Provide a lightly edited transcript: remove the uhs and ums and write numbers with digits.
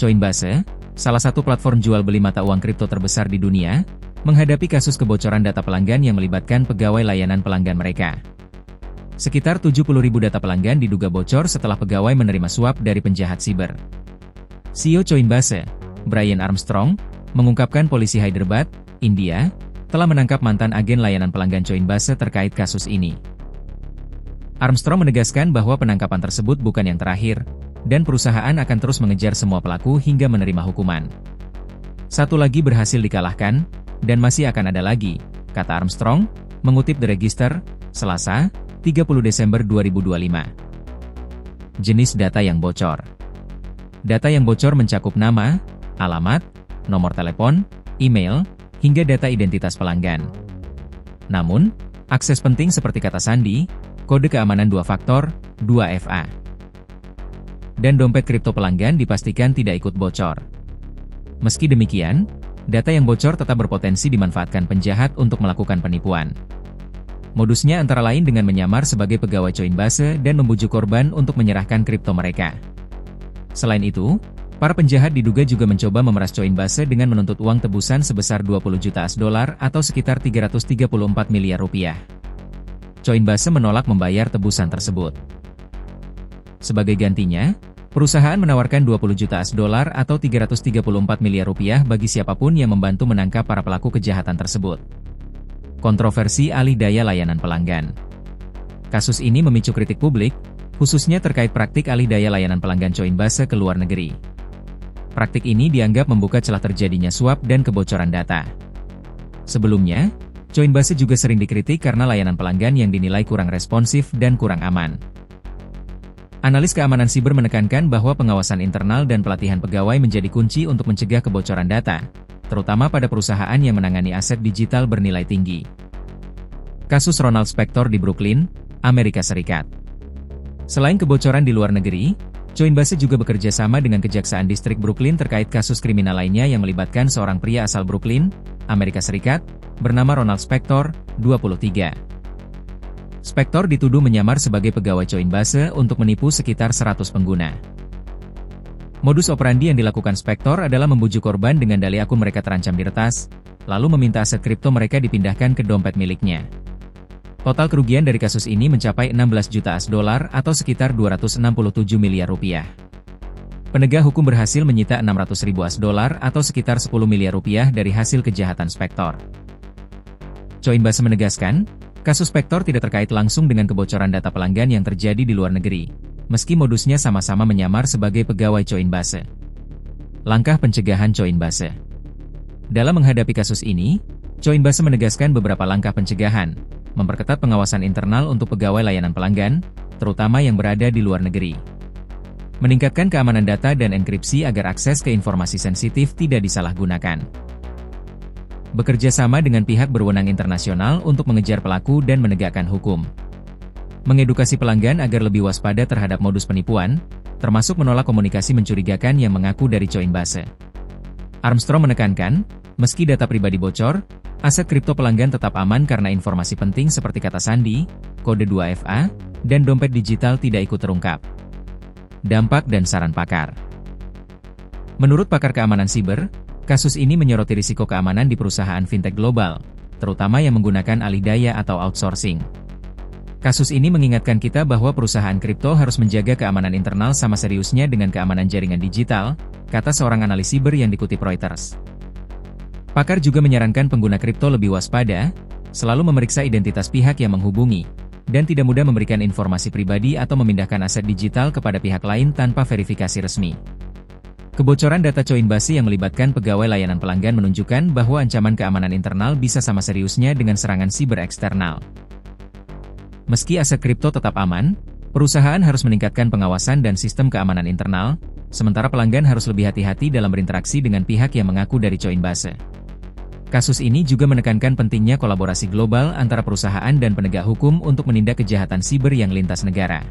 Coinbase, salah satu platform jual beli mata uang kripto terbesar di dunia, menghadapi kasus kebocoran data pelanggan yang melibatkan pegawai layanan pelanggan mereka. Sekitar 70.000 data pelanggan diduga bocor setelah pegawai menerima suap dari penjahat siber. CEO Coinbase, Brian Armstrong, mengungkapkan polisi Hyderabad, India, telah menangkap mantan agen layanan pelanggan Coinbase terkait kasus ini. Armstrong menegaskan bahwa penangkapan tersebut bukan yang terakhir, dan perusahaan akan terus mengejar semua pelaku hingga menerima hukuman. Satu lagi berhasil dikalahkan, dan masih akan ada lagi, kata Armstrong, mengutip The Register, Selasa, 30 Desember 2025. Jenis data yang bocor. Data yang bocor mencakup nama, alamat, nomor telepon, email, hingga data identitas pelanggan. Namun, akses penting seperti kata sandi, kode keamanan 2 faktor, 2FA, dan dompet kripto pelanggan dipastikan tidak ikut bocor. Meski demikian, data yang bocor tetap berpotensi dimanfaatkan penjahat untuk melakukan penipuan. Modusnya antara lain dengan menyamar sebagai pegawai Coinbase dan membujuk korban untuk menyerahkan kripto mereka. Selain itu, para penjahat diduga juga mencoba memeras Coinbase dengan menuntut uang tebusan sebesar 20 juta $, atau sekitar 334 miliar rupiah. Coinbase menolak membayar tebusan tersebut. Sebagai gantinya, perusahaan menawarkan 20 juta $, atau 334 miliar rupiah bagi siapapun yang membantu menangkap para pelaku kejahatan tersebut. Kontroversi alih daya layanan pelanggan. Kasus ini memicu kritik publik, khususnya terkait praktik alih daya layanan pelanggan Coinbase ke luar negeri. Praktik ini dianggap membuka celah terjadinya suap dan kebocoran data. Sebelumnya, Coinbase juga sering dikritik karena layanan pelanggan yang dinilai kurang responsif dan kurang aman. Analis keamanan siber menekankan bahwa pengawasan internal dan pelatihan pegawai menjadi kunci untuk mencegah kebocoran data, terutama pada perusahaan yang menangani aset digital bernilai tinggi. Kasus Ronald Spector di Brooklyn, Amerika Serikat. Selain kebocoran di luar negeri, Coinbase juga bekerja sama dengan Kejaksaan Distrik Brooklyn terkait kasus kriminal lainnya yang melibatkan seorang pria asal Brooklyn, Amerika Serikat, bernama Ronald Spector, 23. Spector dituduh menyamar sebagai pegawai Coinbase untuk menipu sekitar 100 pengguna. Modus operandi yang dilakukan Spector adalah membujuk korban dengan dalih akun mereka terancam diretas, lalu meminta aset kripto mereka dipindahkan ke dompet miliknya. Total kerugian dari kasus ini mencapai 16 juta $, atau sekitar 267 miliar rupiah. Penegak hukum berhasil menyita 600.000 $, atau sekitar 10 miliar rupiah dari hasil kejahatan Spector. Coinbase menegaskan, kasus Spector tidak terkait langsung dengan kebocoran data pelanggan yang terjadi di luar negeri, meski modusnya sama-sama menyamar sebagai pegawai Coinbase. Langkah pencegahan Coinbase. Dalam menghadapi kasus ini, Coinbase menegaskan beberapa langkah pencegahan, memperketat pengawasan internal untuk pegawai layanan pelanggan, terutama yang berada di luar negeri. Meningkatkan keamanan data dan enkripsi agar akses ke informasi sensitif tidak disalahgunakan. Bekerja sama dengan pihak berwenang internasional untuk mengejar pelaku dan menegakkan hukum. Mengedukasi pelanggan agar lebih waspada terhadap modus penipuan, termasuk menolak komunikasi mencurigakan yang mengaku dari Coinbase. Armstrong menekankan, meski data pribadi bocor, aset kripto pelanggan tetap aman karena informasi penting seperti kata sandi, kode 2FA, dan dompet digital tidak ikut terungkap. Dampak dan saran pakar. Menurut pakar keamanan siber, kasus ini menyoroti risiko keamanan di perusahaan fintech global, terutama yang menggunakan alih daya atau outsourcing. Kasus ini mengingatkan kita bahwa perusahaan kripto harus menjaga keamanan internal sama seriusnya dengan keamanan jaringan digital, kata seorang analis siber yang dikutip Reuters. Pakar juga menyarankan pengguna kripto lebih waspada, selalu memeriksa identitas pihak yang menghubungi, dan tidak mudah memberikan informasi pribadi atau memindahkan aset digital kepada pihak lain tanpa verifikasi resmi. Kebocoran data Coinbase yang melibatkan pegawai layanan pelanggan menunjukkan bahwa ancaman keamanan internal bisa sama seriusnya dengan serangan siber eksternal. Meski aset kripto tetap aman, perusahaan harus meningkatkan pengawasan dan sistem keamanan internal, sementara pelanggan harus lebih hati-hati dalam berinteraksi dengan pihak yang mengaku dari Coinbase. Kasus ini juga menekankan pentingnya kolaborasi global antara perusahaan dan penegak hukum untuk menindak kejahatan siber yang lintas negara.